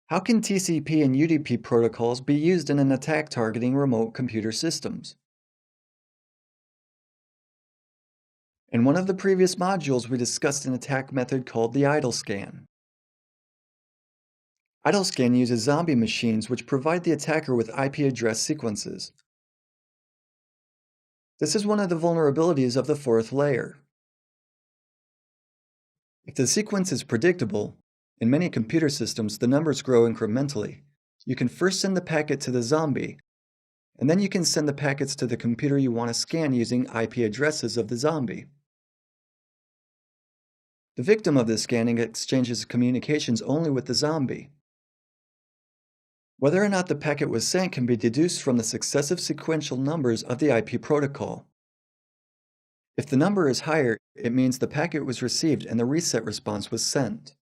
How can TCP and UDP protocols be used in an attack targeting remote computer systems? In one of the previous modules, we discussed an attack method called the idle scan. Idle scan uses zombie machines which provide the attacker with IP address sequences. This is one of the vulnerabilities of the fourth layer. If the sequence is predictable, in many computer systems the numbers grow incrementally. You can first send the packet to the zombie, and then you can send the packets to the computer you want to scan using IP addresses of the zombie. The victim of this scanning exchanges communications only with the zombie. Whether or not the packet was sent can be deduced from the successive sequential numbers of the IP protocol. If the number is higher, it means the packet was received and the reset response was sent.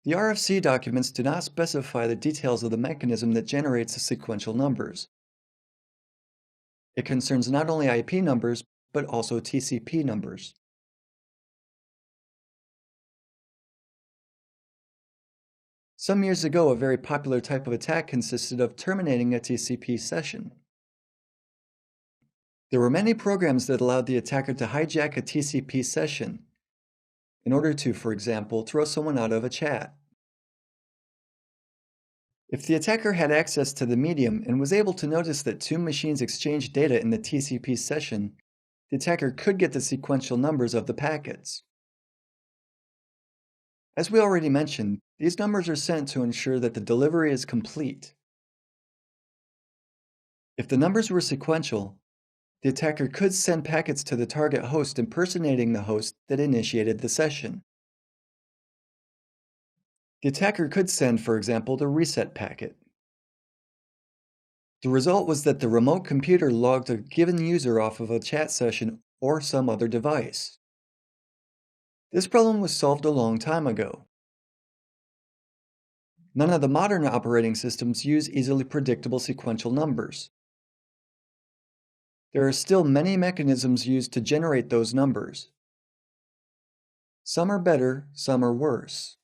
The RFC documents do not specify the details of the mechanism that generates the sequential numbers. It concerns not only IP numbers, but also TCP numbers. Some years ago, a very popular type of attack consisted of terminating a TCP session. There were many programs that allowed the attacker to hijack a TCP session in order to, for example, throw someone out of a chat. If the attacker had access to the medium and was able to notice that two machines exchanged data in the TCP session, the attacker could get the sequential numbers of the packets. As we already mentioned, these numbers are sent to ensure that the delivery is complete. If the numbers were sequential, the attacker could send packets to the target host impersonating the host that initiated the session. The attacker could send, for example, the reset packet. The result was that the remote computer logged a given user off of a chat session or some other device. This problem was solved a long time ago. None of the modern operating systems use easily predictable sequential numbers. There are still many mechanisms used to generate those numbers. Some are better, some are worse.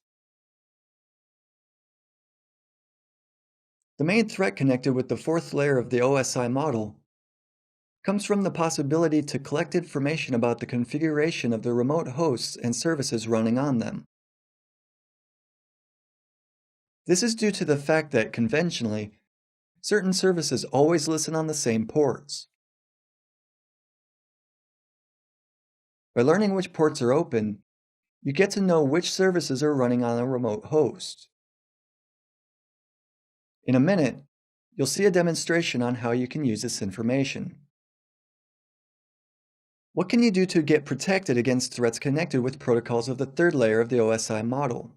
The main threat connected with the fourth layer of the OSI model comes from the possibility to collect information about the configuration of the remote hosts and services running on them. This is due to the fact that, conventionally, certain services always listen on the same ports. By learning which ports are open, you get to know which services are running on a remote host. In a minute, you'll see a demonstration on how you can use this information. What can you do to get protected against threats connected with protocols of the third layer of the OSI model?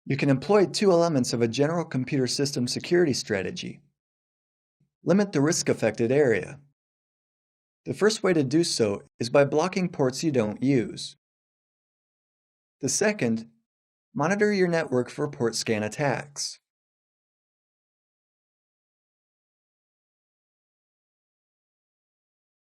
You can employ two elements of a general computer system security strategy. Limit the risk-affected area. The first way to do so is by blocking ports you don't use. The second, monitor your network for port scan attacks.